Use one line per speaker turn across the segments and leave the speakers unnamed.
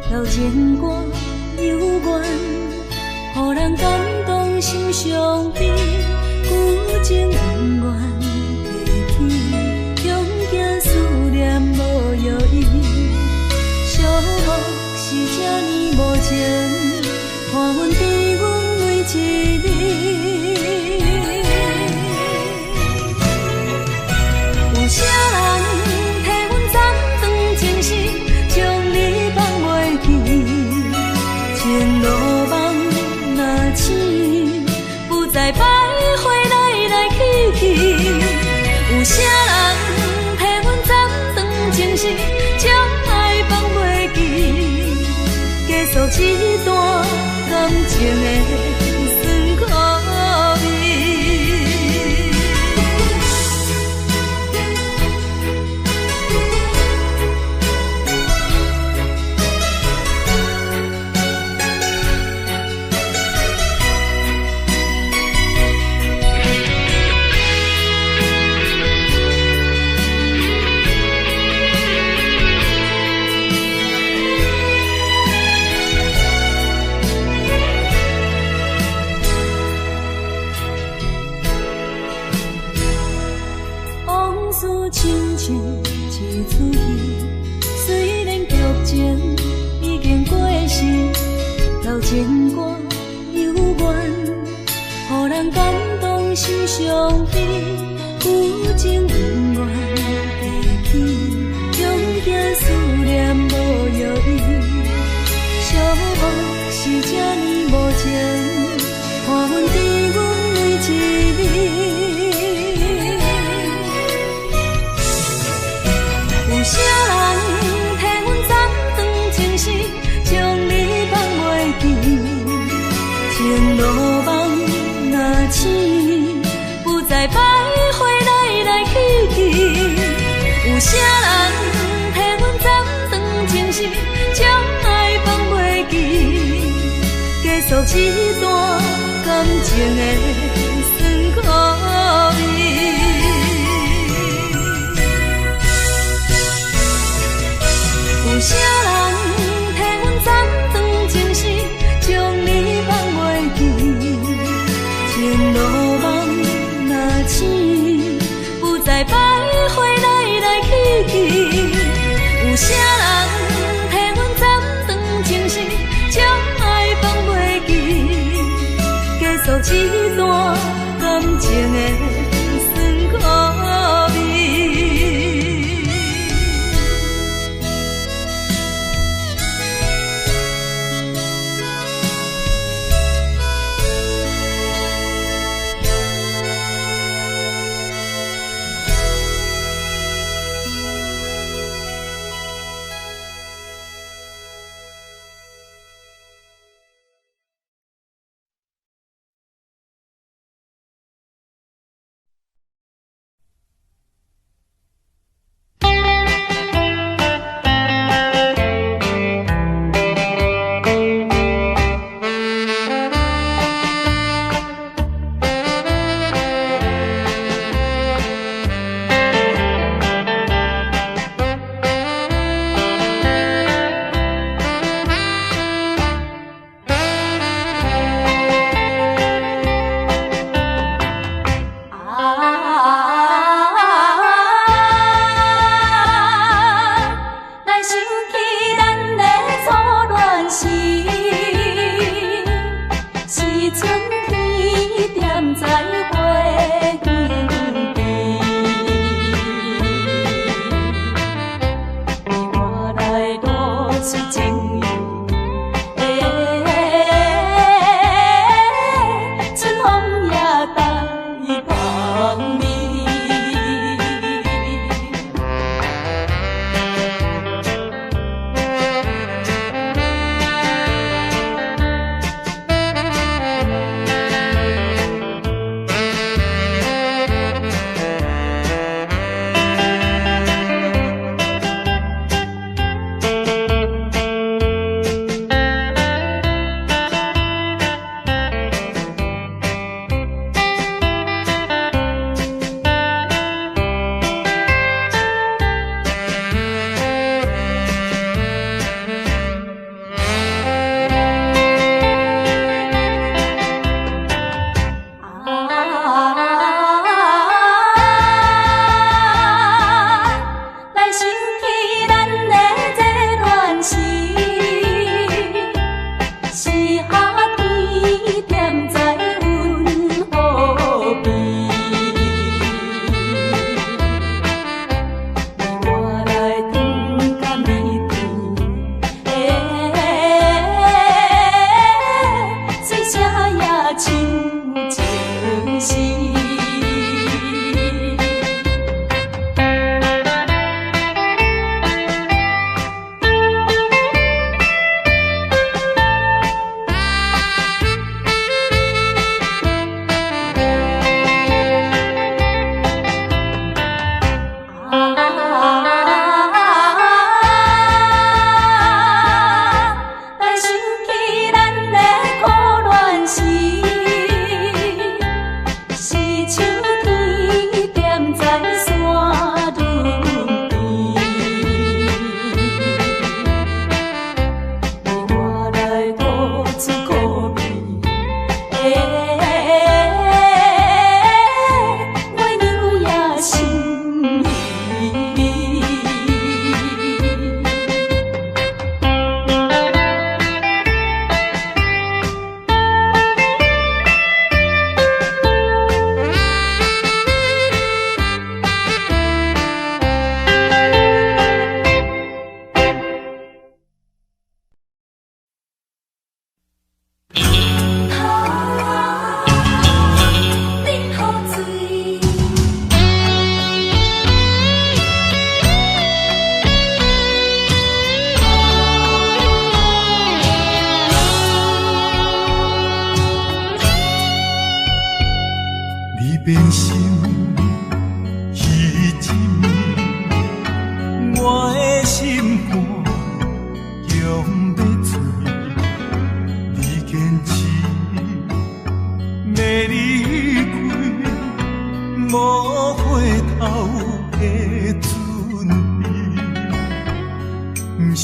流情歌幽怨，予人感动心伤悲，旧情恩怨提起，恐惊思念无药医，寂寞是这呢无情，看阮伫阮为一日。有啥人替阮斩断情丝，将你放袂记？前路梦若醒，不再徘徊来来去去。有啥人替阮斩断情丝，将爱放袂记？结束一段感情的酸苦味。亲像一出戏，虽然剧情已经过时，流情歌幽怨，予人感动心伤悲，旧情恩怨提起，恐惊思念无药医，寂寞是这呢无情，看阮伫阮为一日。有啥人替阮斩断情丝，将你放袂记？前路梦若醒，不再徘徊来来去去。有啥人替阮斩断情丝，将爱放袂记？结束一段感情的酸苦味。有啥人替阮斩断情丝，将你放袂记？前路梦若醒，不再徘徊来来去去。有啥人替阮斩断情丝，将爱放袂记？结束一段感情的酸苦味。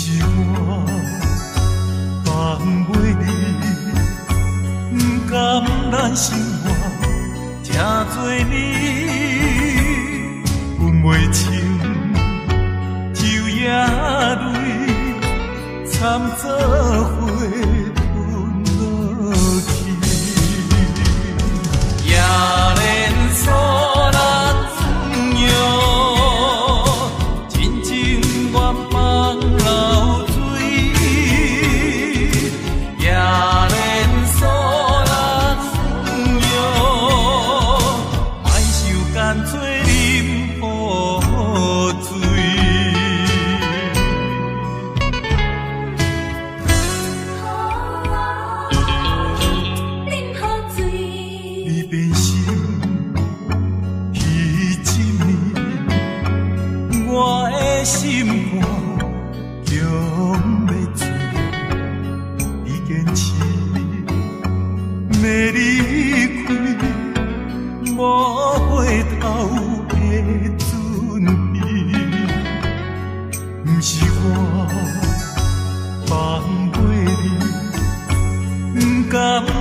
是我放袂你，不甘咱生活这多年，分袂清昼夜泪，惨做伙吞落去，也连锁。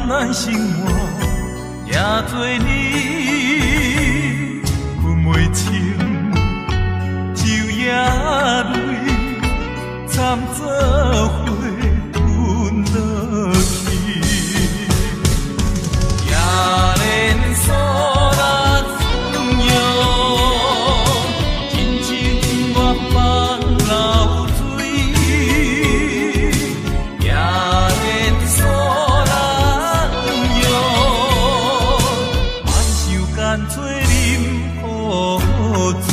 咱生活也多年，分袂清昼夜泪，惨做伙吞落去，也连锁咱滋养，真情愿放流水，也连锁。干脆啉雨水。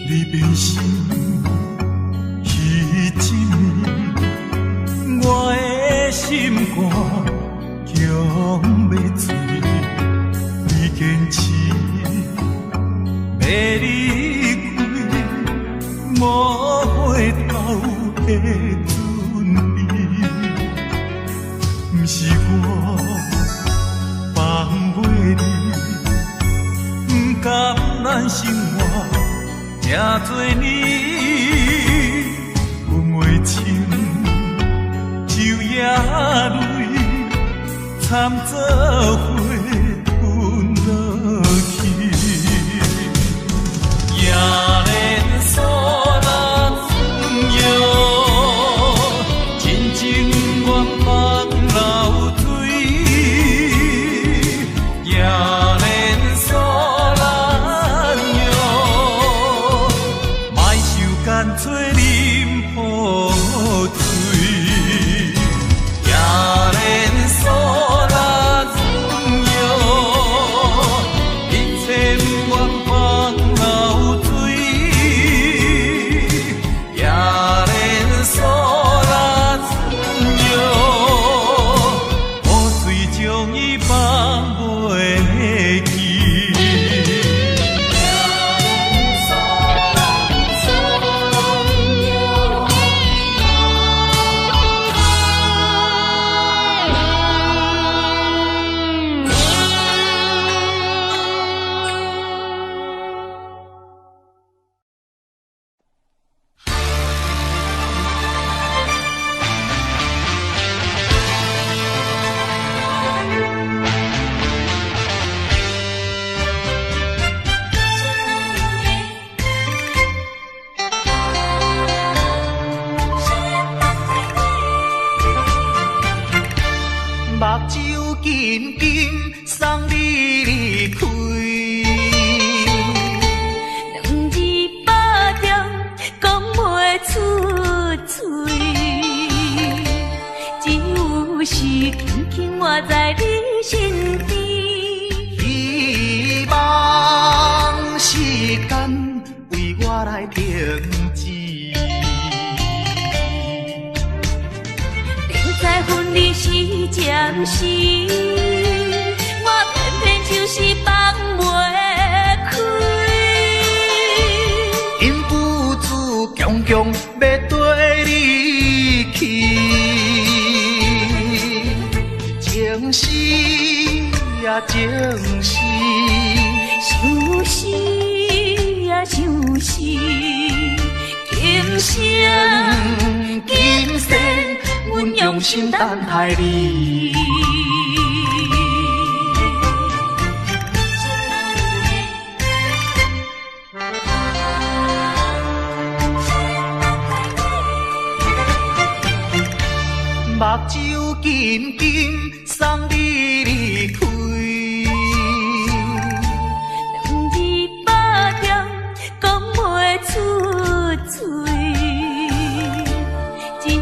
你变心。心肝强要醉，你坚持要离开，无回头的准备。不是我放袂你，不甘咱生活这多年，分袂清。昼夜泪，惨做伙吞落去，也连锁咱滋养，真情愿放流水，也连锁咱用，莫受干脆啉雨水。
目睭紧紧送你离开，
两字百点讲袂出嘴，只有是轻轻活在你身边。
希望时间为我来停止。
在分离时，情暂时，我偏偏就是放袂开。
因父子强强要跟你去，情是呀情是，
就是呀就是，今生今世，阮用心等待你。
目睭紧紧送你离开，
两字百点讲袂出嘴，只有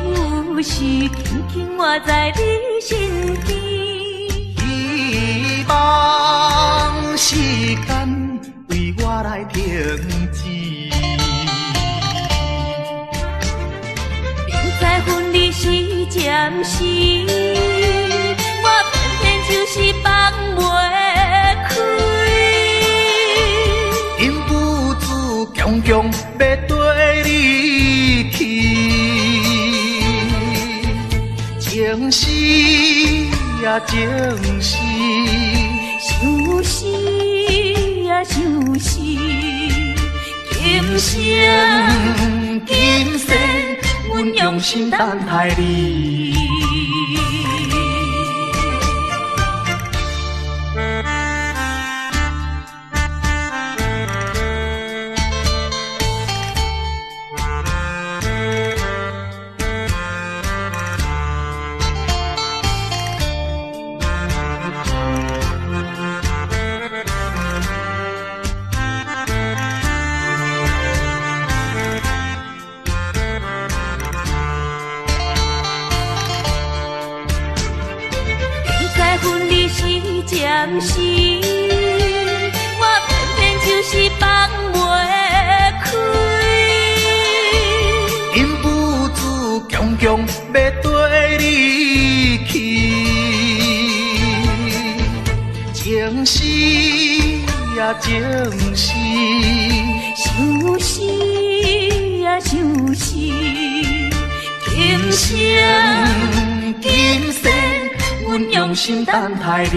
是轻轻活在你身边。
希望时间为我来停止。
在分离是暂时，我偏偏就是放袂开。
因父子强强要跟你去，情是呀情是，
就是呀就是，今生今世，阮用心等待你。暂时，我偏偏就是放袂开。
因父子强强要跟你去，情是呀情是，
就是呀就是，今生今世，阮用心等待你。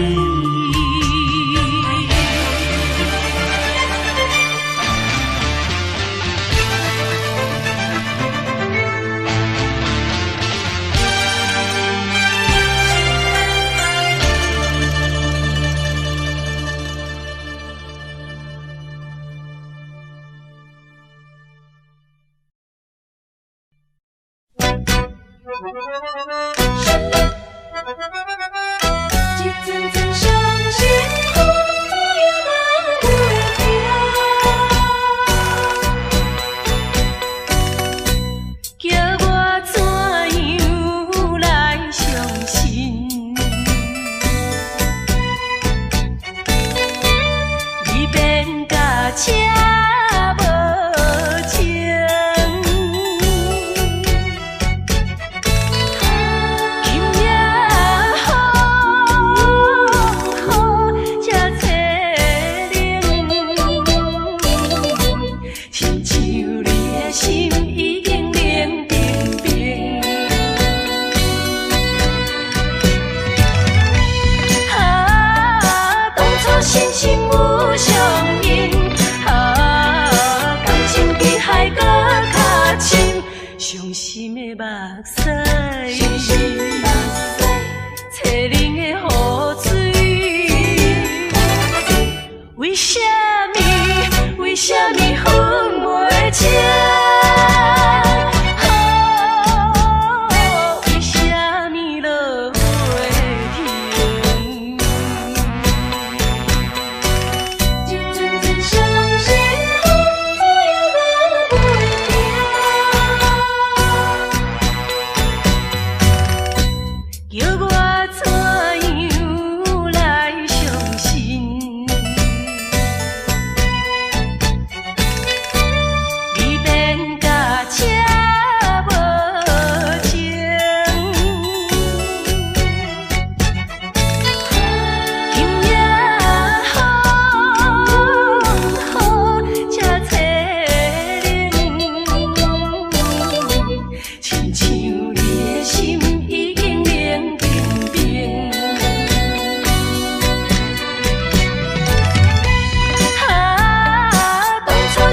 一阵阵伤心风雨来回听，叫我怎样来相信？你变甲车无情。心心有相印，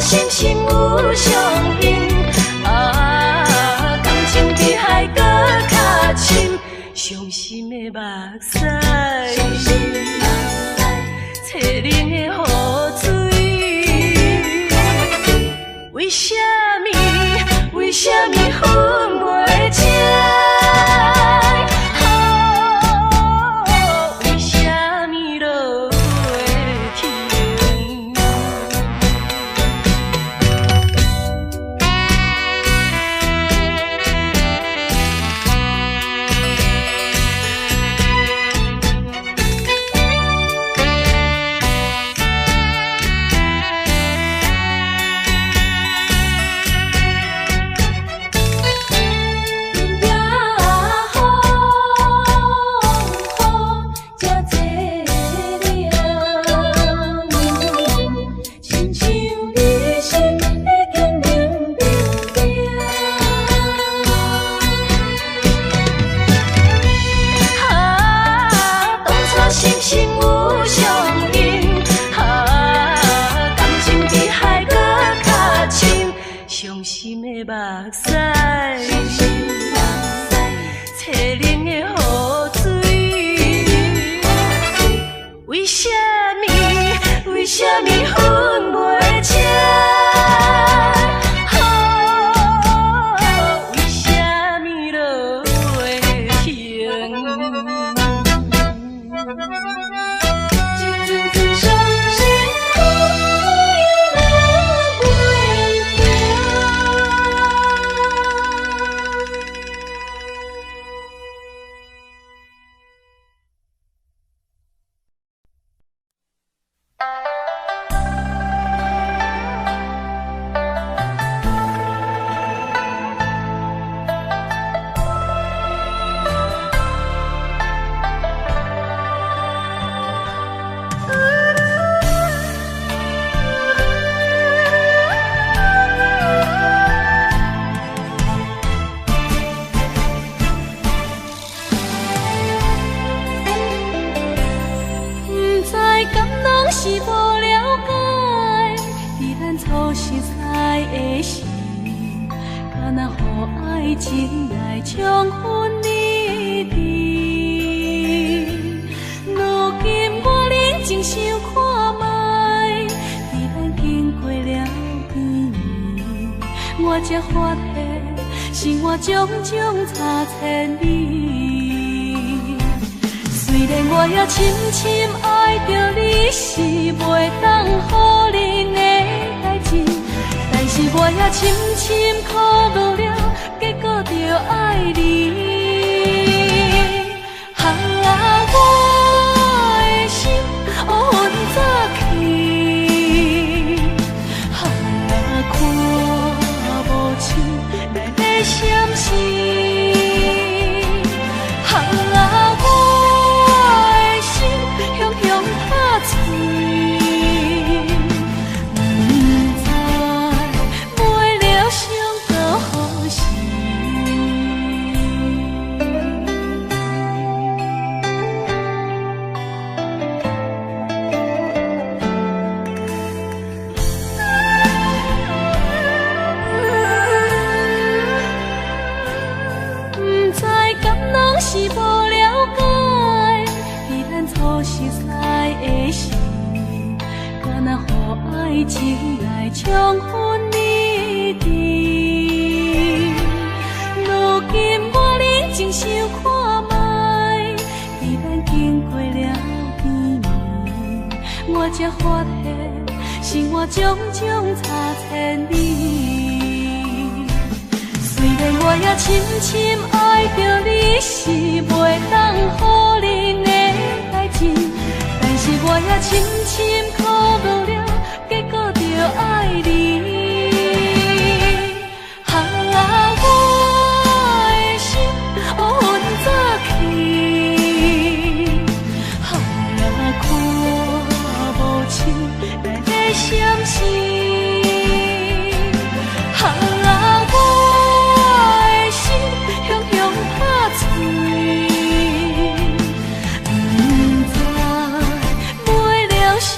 心心有相印，感情比海搁较深，伤心的目屎，淬冷的雨水，为什么？为什么分袂清？伤心的目屎，淬冷的雨水，为什么？为什么分袂清？为什么落袂停？是无了解，伫咱初识彩的时，敢若予爱情来冲昏你知。如今我认真想看卖，伫咱经过了几年，我才发现生活种种差千里。虽然我也深深爱着你，是袂当予人的代志，但是我也深深苦恼了，结果着爱你。我的心乌云早起，看无清内的闪失。是无了解，伫咱初识彩的时，敢若予爱情来冲昏你知。如今我认真想看卖，伫咱经过了几年，我才发现生活种种差千里。虽然我也深深爱着你，是袂当予人的代志，但是我也深深苦恼了，结果着爱你。我的心乌云早起，看无清内的闪失。不知，袂了伤。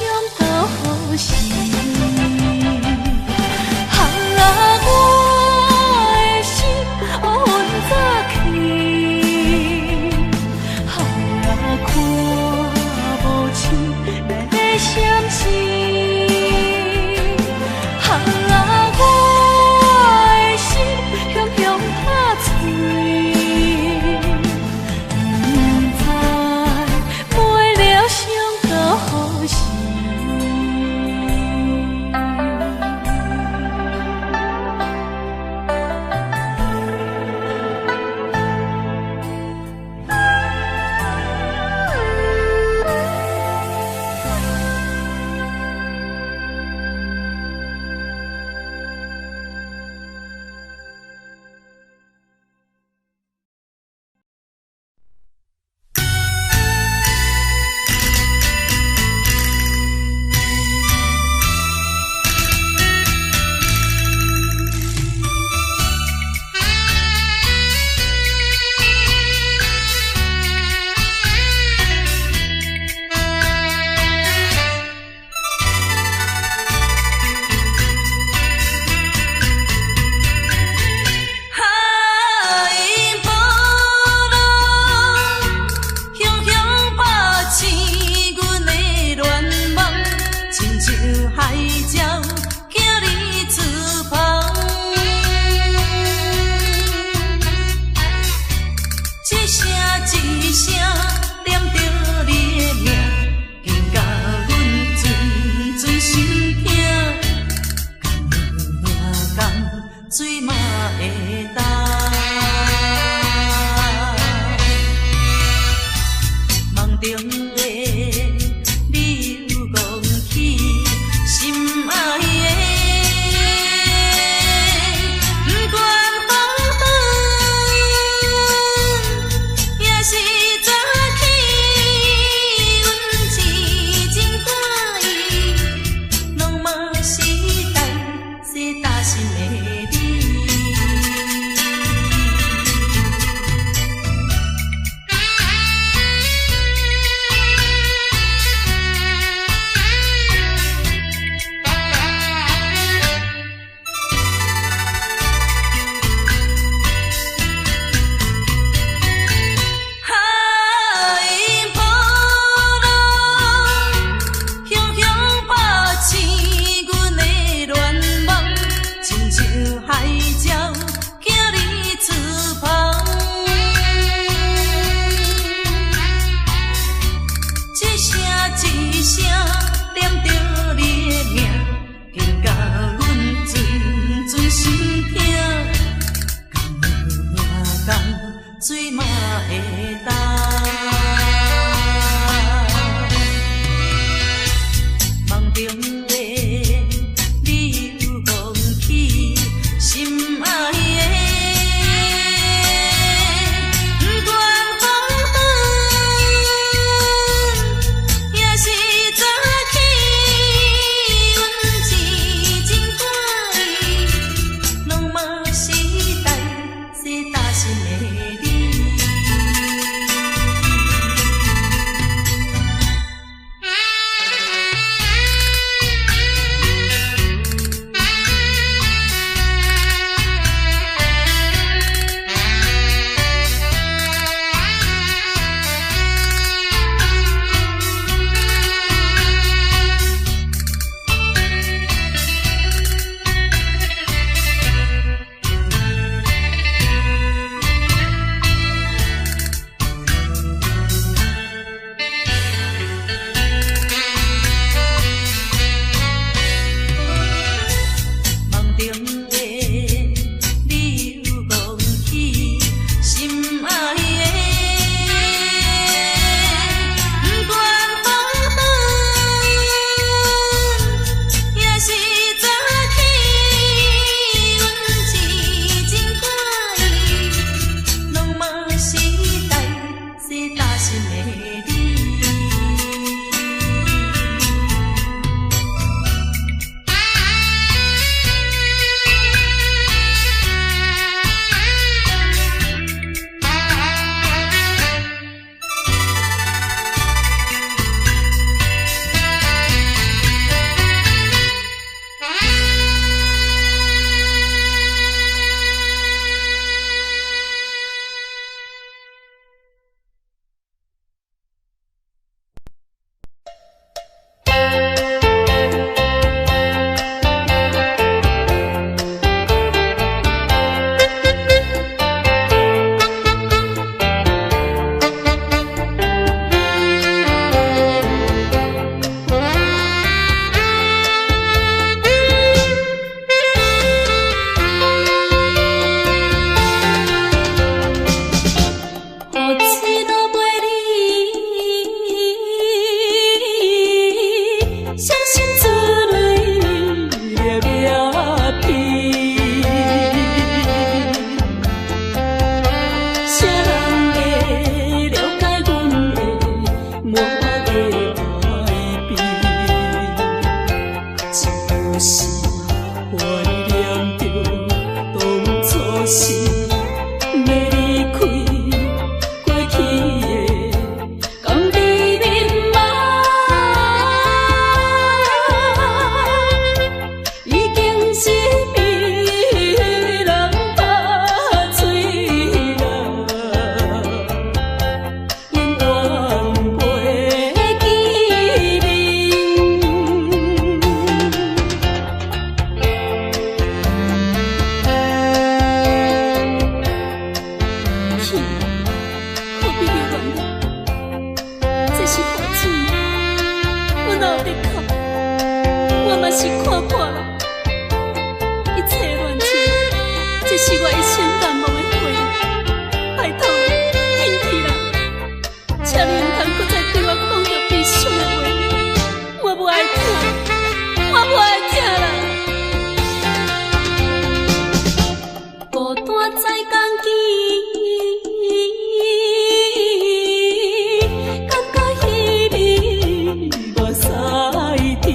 声念着你的名，紧甲阮阵阵心痛，甘水嘛会干。梦中的你有放弃心爱的，不管风雨也是早起，阮痴情欢喜，拢嘛是代是大心的你。
在天。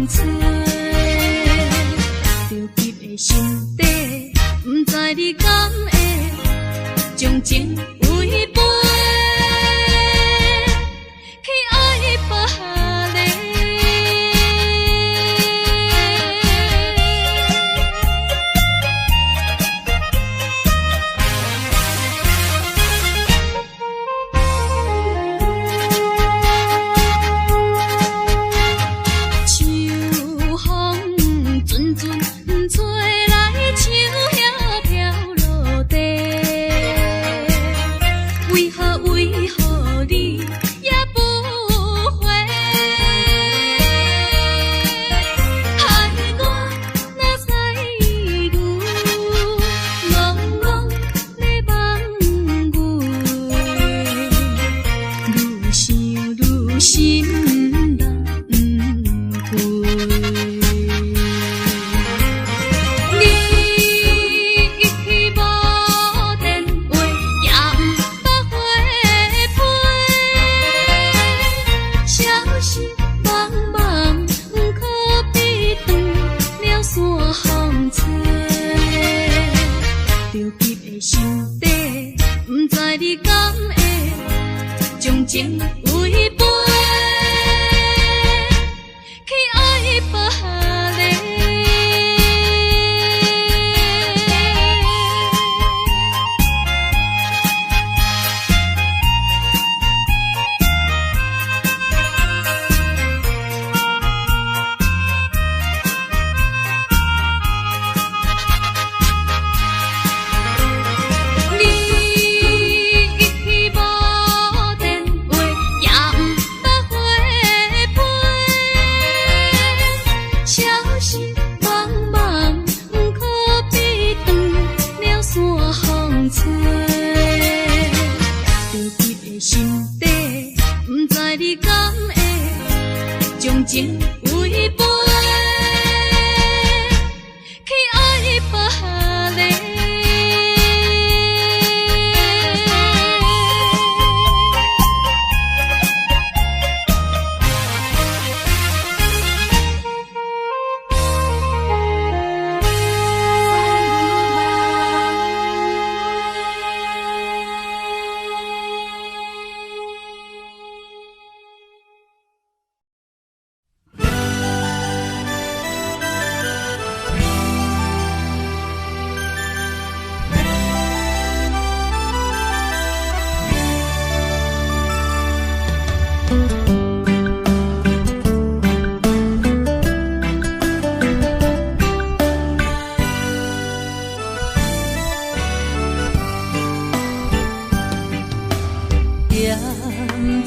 找，着急的心底，不知你敢会将情违背，去爱别个。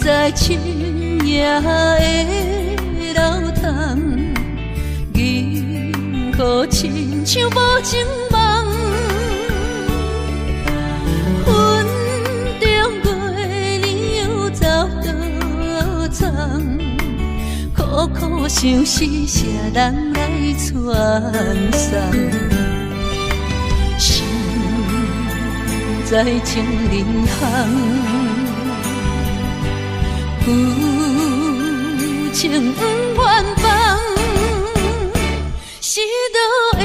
在深夜的楼窗，银河亲像无情梦。云中月亮又走倒藏，苦苦相思，谁人来传送？心在情人行。旧情不愿放，是倒的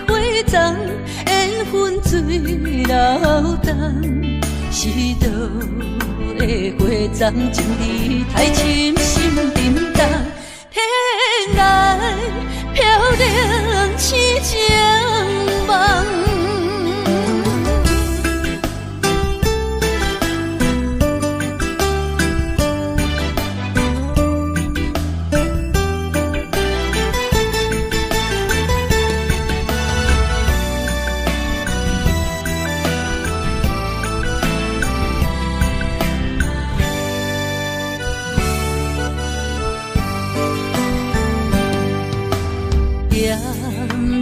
花丛，缘分水流动。是倒的花丛，情义太深，心沉重。天来飘零痴情梦。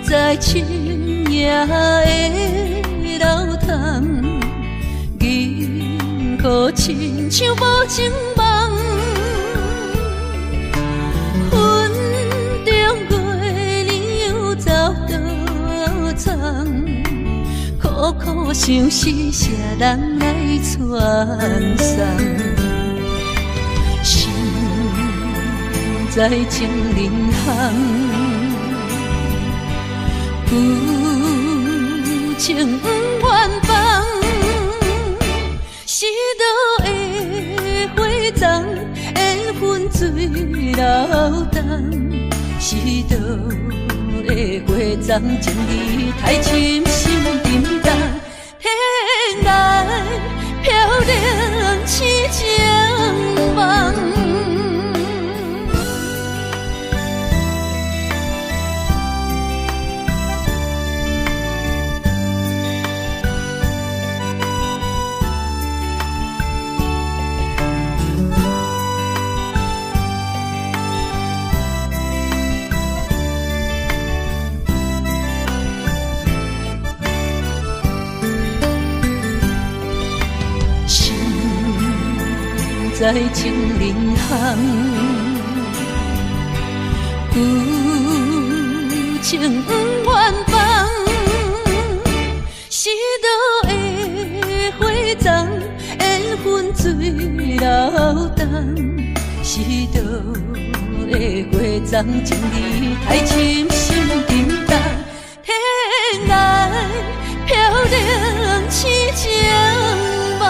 在深夜的楼窗，银河亲像无情梦。云中月亮又走倒藏，苦苦相思，谁人来传送？心在情人行，旧情不愿放，是倒的花丛，缘分水流动，是倒的花丛，情义太深，心沉重，天来飘零痴情梦。在情人行，旧情不愿放，是倒的花丛，缘分水流动，是倒的花丛，情义太深，心沉重，天来飘零痴情梦。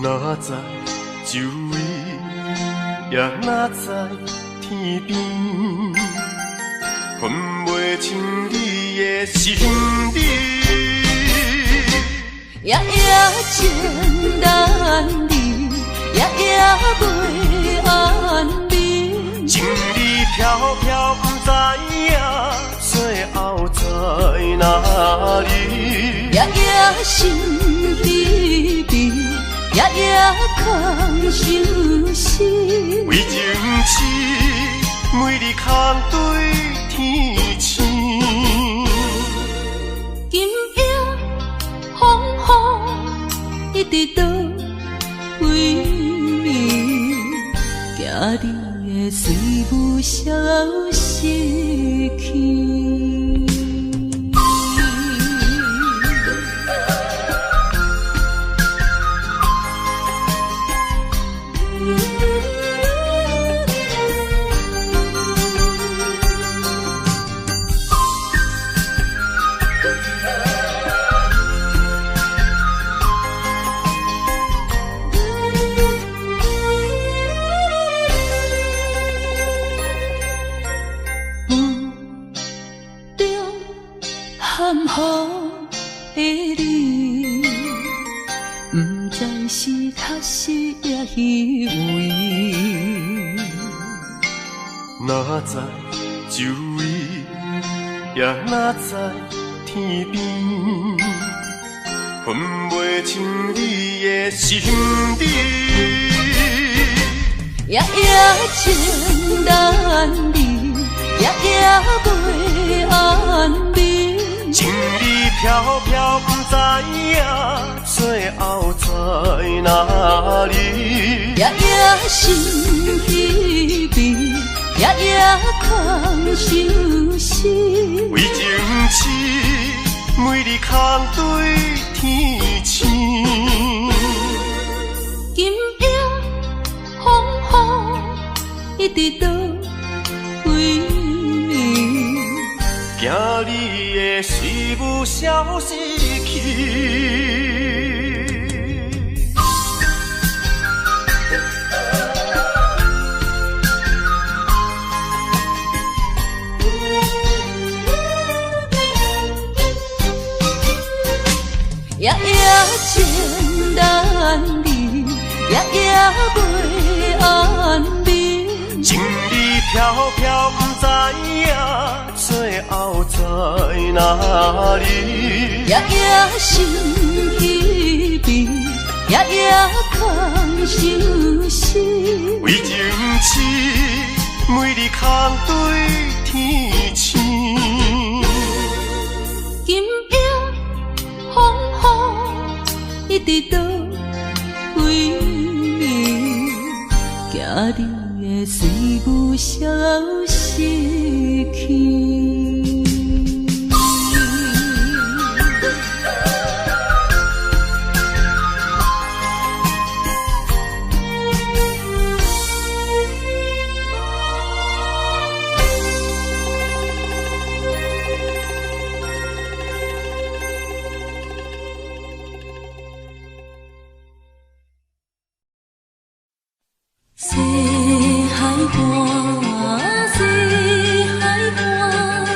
哪知周围，也哪知天边，分袂清你的心理。
夜夜情难离，夜夜袂安眠。
情理飘飘，不知影最后在哪里。
夜夜心悲悲，夜夜空相思。
为情痴，每日空对天星。
今夜风雨一直到为暝，惊你的随无消息去。含糊的你，不知是确实也虚伪。
哪知周围，也哪知天边，分袂清你的心理。
夜夜情难离，夜夜袂安眠。
情理飘飘，不知影最后在哪里。
夜夜心悲悲，夜夜空相思。
为情痴，每日空对天星。
今夜风雨一直到为暝，
惊你的随无消息去。
夜夜情难离，夜夜袂安眠。
情理飘飘，不知影最后在哪里。
夜夜心悲悲，夜夜空相思。
为情痴，每日空对天星。
今夜风雨一直到为暝，惊你的随无消息去。西海岸，西海岸，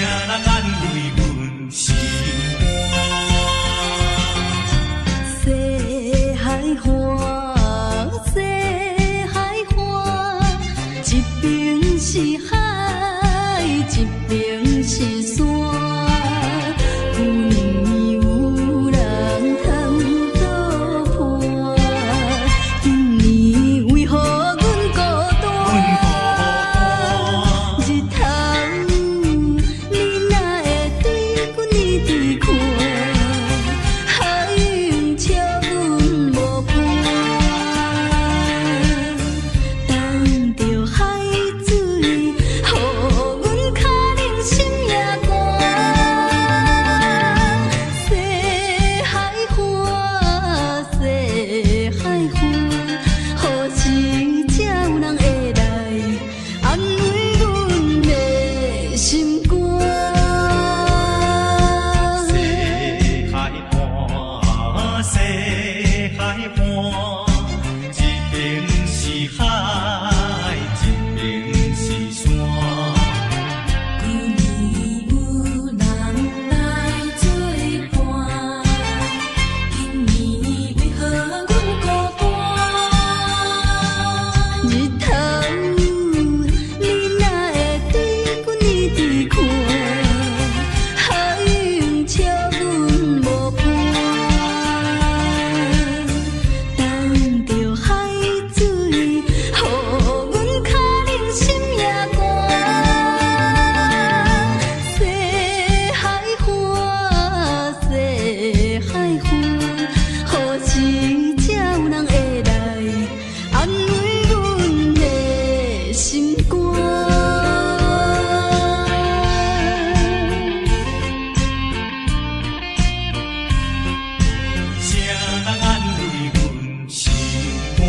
人安慰阮心
西海岸，西海岸，一边是海，一边是山。有年有人通作伴，今年为何阮孤单？日头你哪会对阮呢伫看？海涌笑阮无伴，等着海水，予阮脚冷心也寒。西海岸，西海岸，何时才有人会来安慰阮的心肝？
西海岸，西海岸，一边是海，一边是山。
旧年有人来作伴，今年为何阮孤单？日头你哪会对阮呢伫看？海涌笑阮无伴，等着海水，予阮脚冷心也寒。西海岸，西海岸，何时才有人会来安慰阮的心肝？
谁人安慰阮心肝？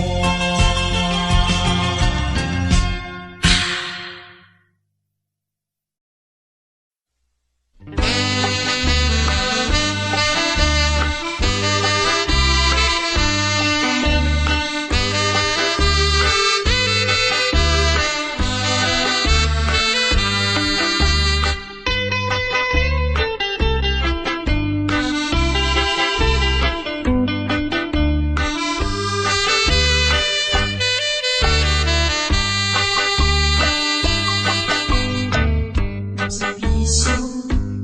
不是悲伤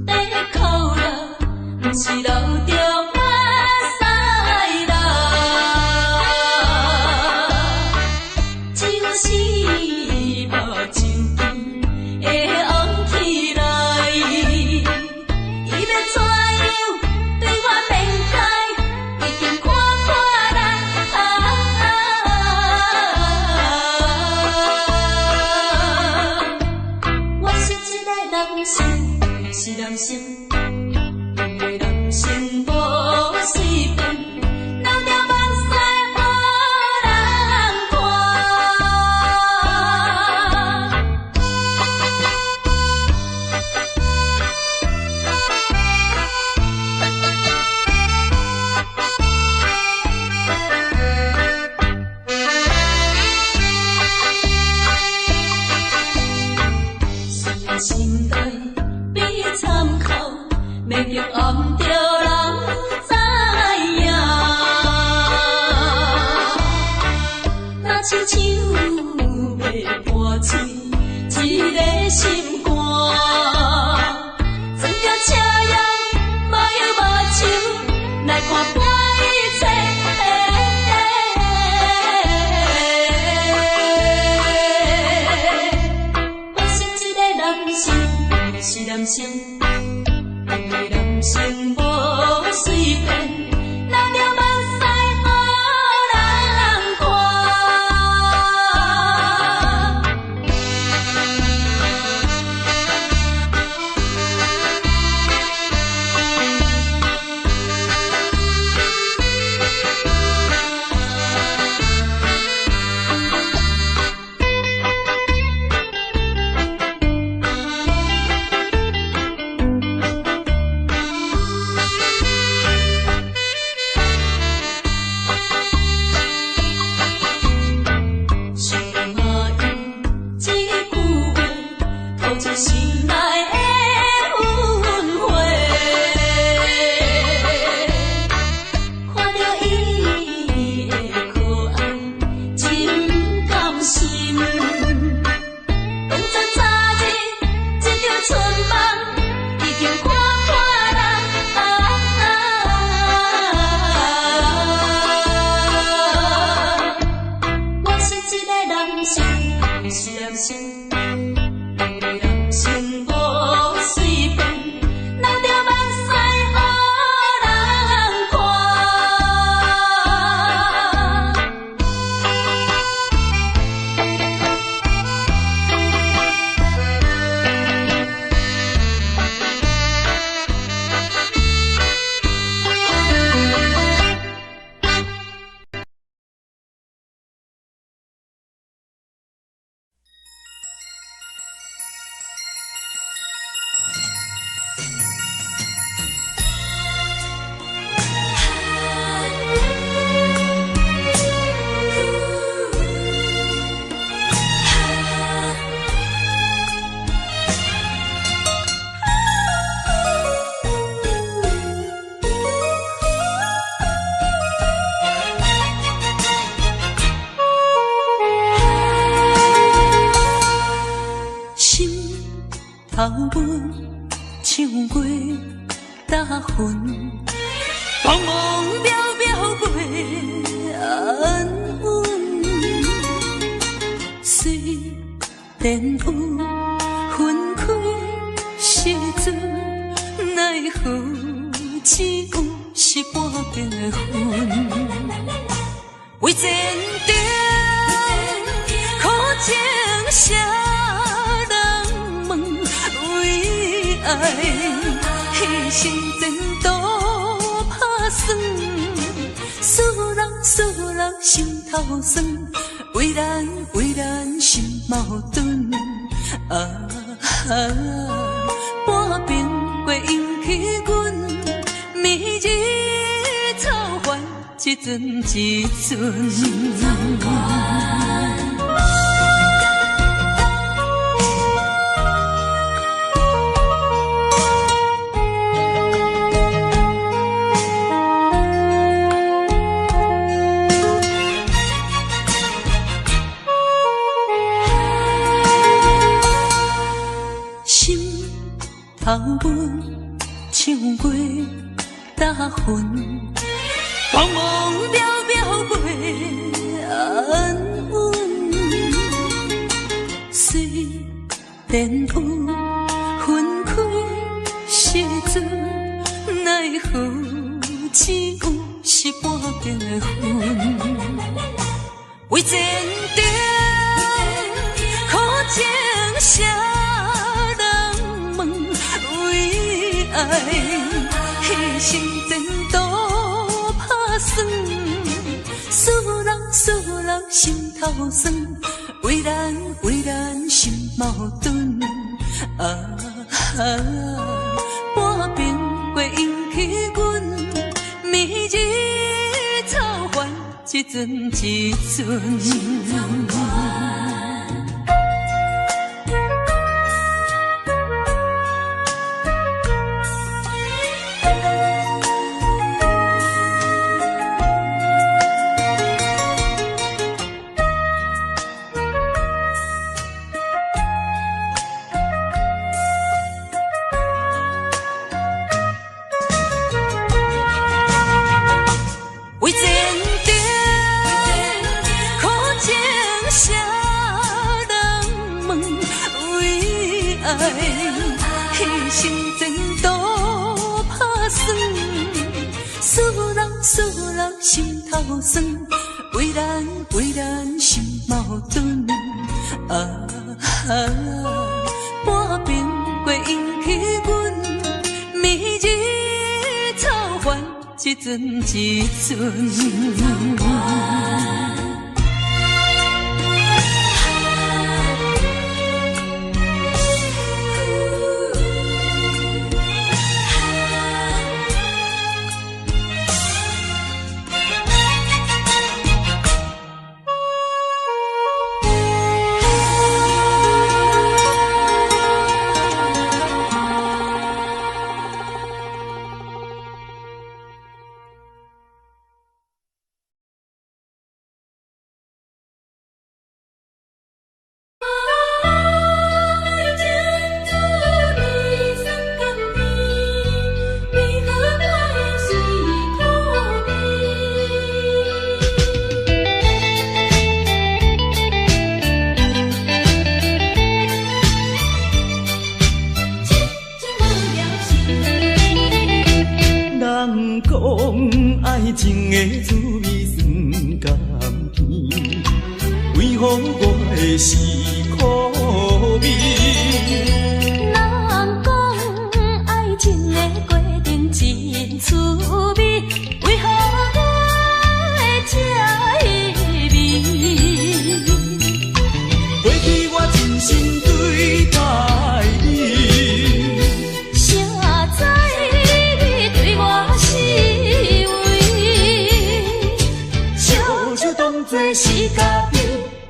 在哭泣，不是流着眼屎流，只有是目睭会红起来。伊要怎样对我面开，已经看破人。我是一个人生，是人生，因为人生无随便，流着目屎予人看。是心内比参考，要叫暗着人知影。若亲像要破碎一个心肝，装着车样无忧无愁，来看破一切。我是一个人生，是人生，因为人生无随便，流着目屎予人看。
过大云，茫茫渺渺过安稳。虽然有分开时阵，奈何只有是半边的云。为前程苦情谁人问？为爱牺牲前途打算，使人心头酸。为咱心矛盾，半边过引起阮迷日草原，一阵。头阮唱过大云，茫茫渺渺过安稳。虽然有分开时阵，奈何只有是半边的云。为前程苦情谁？爱牺牲前途打算，使人心头酸。为咱心矛盾，半边过引起阮迷日草原，一阵。牺牲前途打算，使人心头酸。为咱心矛盾，半边过引起阮迷日草原，一阵。
爱情的滋味酸甘甜，为何我的是苦味？
人讲爱情的过程真趣味，为何我会这意味？
过去我真心对待你，
谁知你对我是做是家己，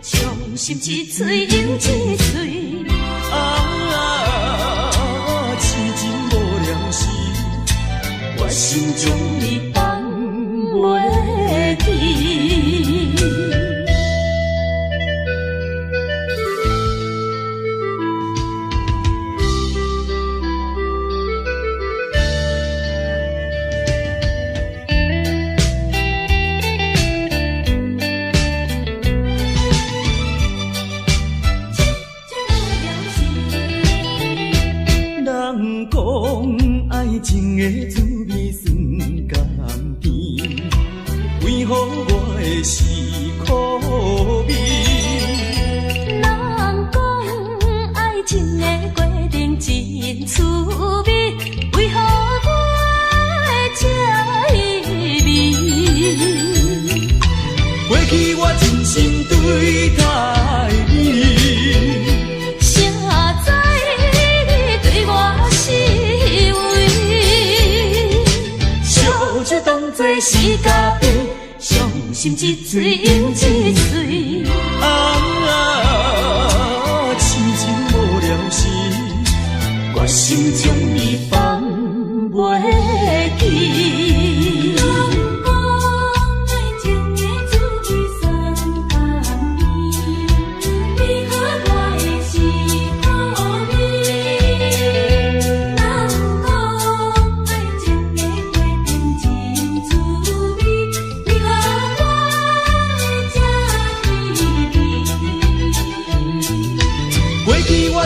伤心一嘴又一嘴。
痴情无了时，我心中你放袂记。情的滋味酸甘甜，为何我的是苦味？
人讲爱情的过程真滋味，为何我会这意味？
过去我真心对待你。是咖啡，伤心一嘴又一嘴。痴情无了时，我心将伊放袂记。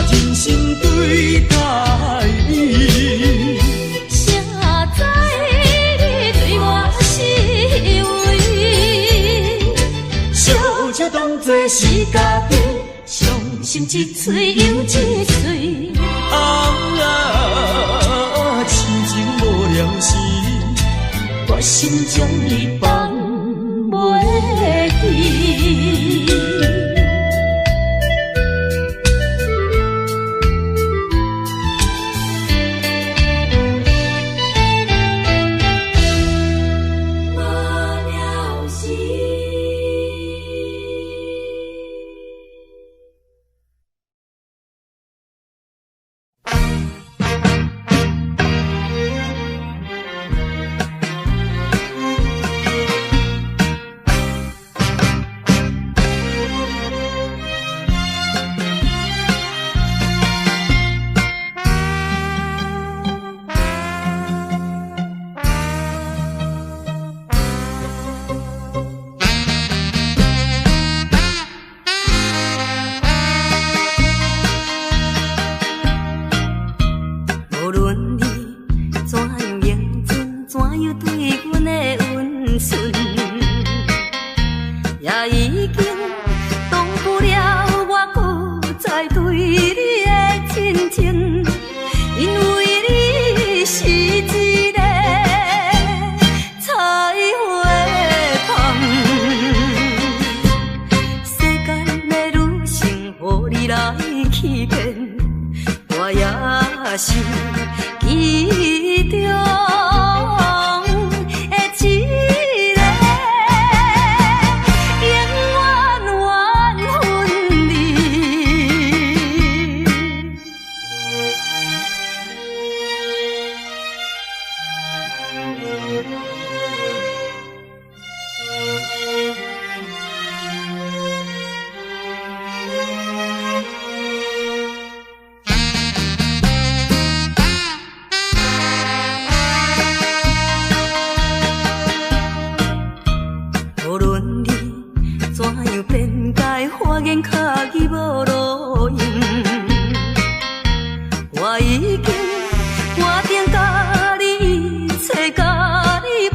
真心对待你，谁知你对我是为？烧酒当作是咖啡，伤心一嘴又一嘴。痴情无了时，我心将你放袂记。我已经决定甲你找，甲你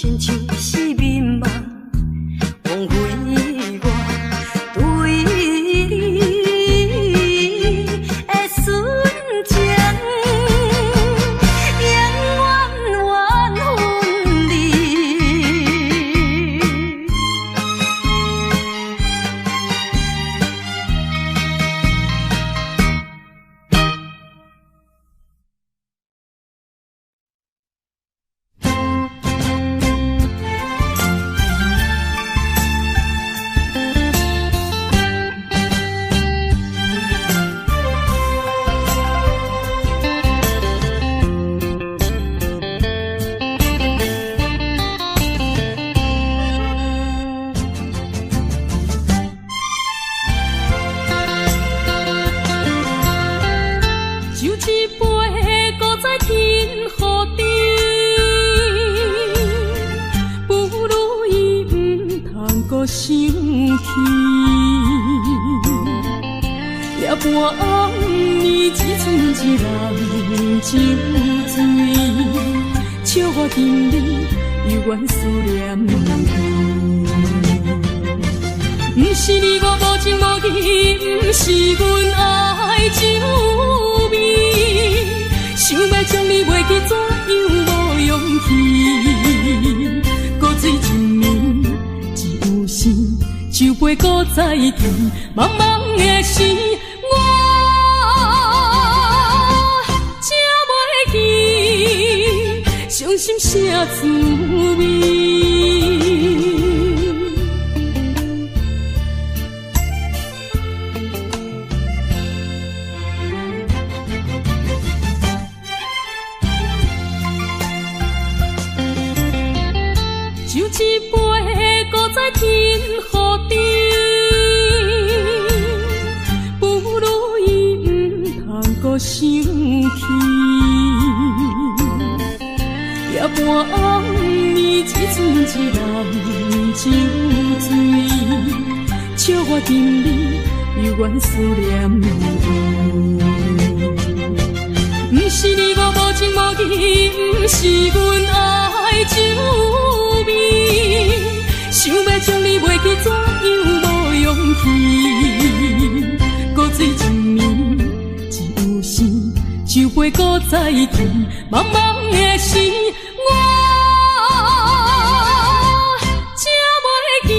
亲像是眠梦，枉费我对你的纯情，永远缘分离。想起夜半暗暝，只剩一人酒醉，笑我今日犹原思念你。不是你我无情无义，不是阮爱酒味，想要将你袂记，怎样无勇气？搁水一暝。酒杯搁再添，茫茫的时，我才袂记伤心啥滋味。酒一杯，搁再添。想起夜半暗暝，只剩一人酒醉，笑我今日犹原思念你。不是你我无情无义，不是阮爱酒味，想要将你袂记，怎样无勇气？搁水一暝。酒杯搁再添，茫茫的时，我才袂记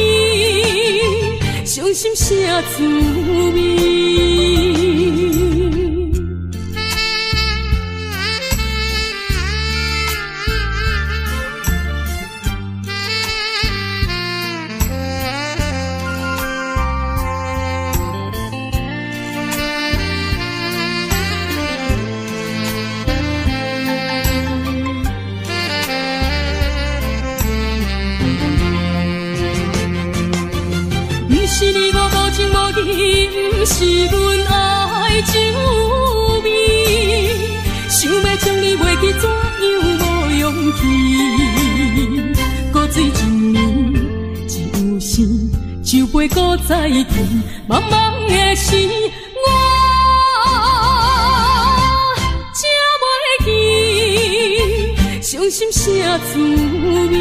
伤心啥滋味。不是阮爱酒味，想要将你袂记，怎样无勇气？搁水一暝，只有心，酒杯搁再添，茫茫的时，我才袂记伤心啥滋味。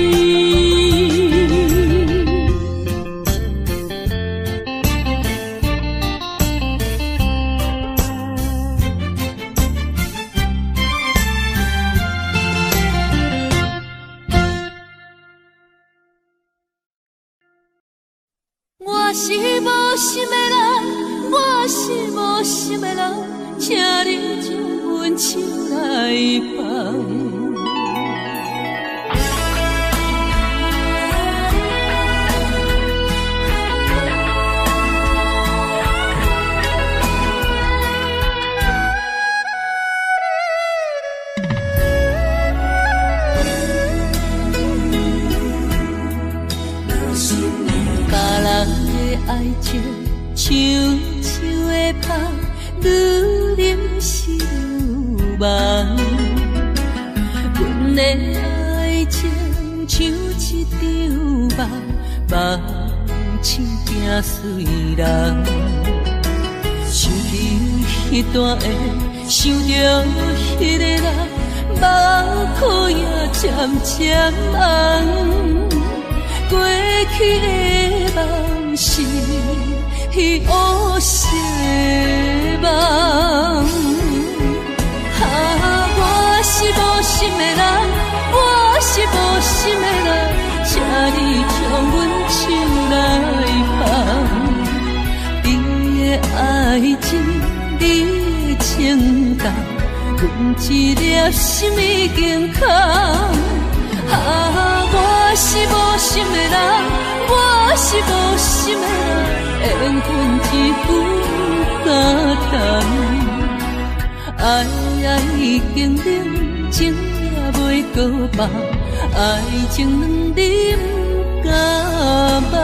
我是无心的人，我是无心的人，请你将阮手来放。爱情像树的香，愈啉是愈梦。阮的爱情像一张梦，梦像行随人。想起迄段的，想着迄个人，目眶也渐渐红。去的梦是乌色的梦。我是无心的人，我是无心的人，请你将阮手来放。你的爱情，你的情感，阮一粒心已经空。我是无心的人，我是无心的人，缘分一分敢当。爱已经冷，情也袂搁放，爱情两点甲梦。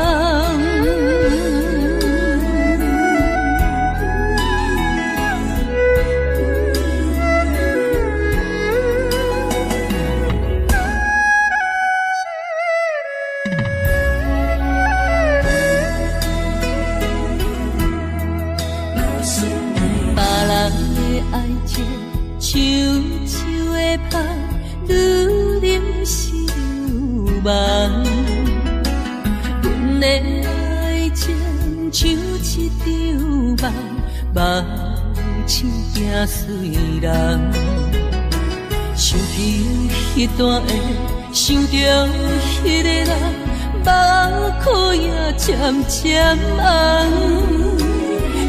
秋秋的风，愈淋是愈梦。阮的爱情像一场梦，梦醒惊碎人。想起迄段的，想着迄个人，目眶也渐渐红。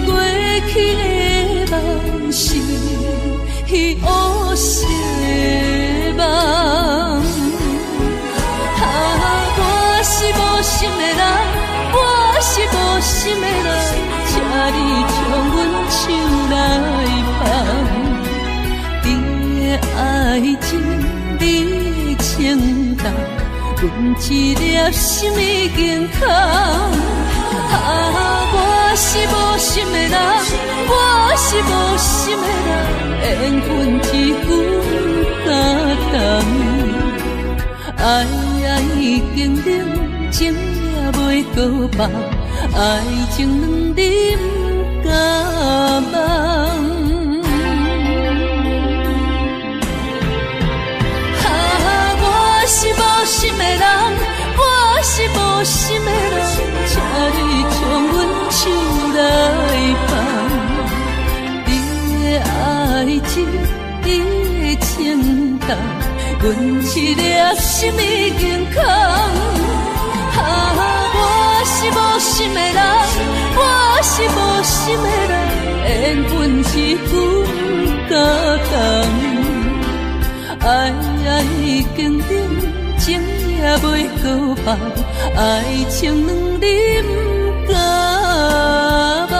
过去的梦是乌色的梦。我是无心的人，我是无心的人，请你将阮手来放。你的爱情，你的情感，阮一粒心已经空。我是无心的人，我是无心的人，缘分一分敢当。爱已经冷，情也袂搁放，爱情两点甲梦。我是无心的人，我是无心的人，请你将阮手来放。你的爱情，你的情感，阮一粒心已经空。我是无心的人，我是无心的人，缘分一分甲当。爱已经冷，情也袂搁放，爱情两点甲梦。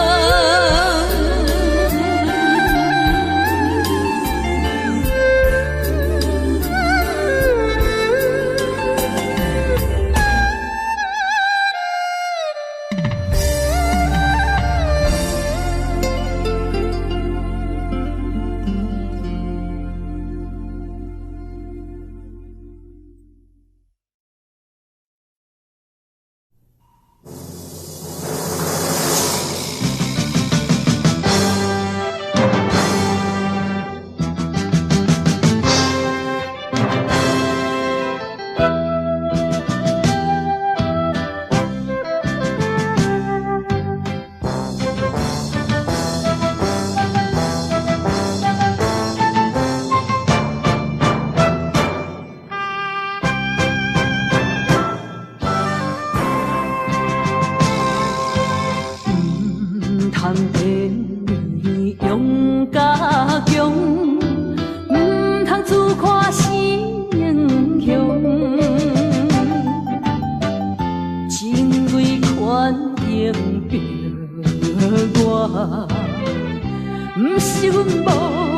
不是阮无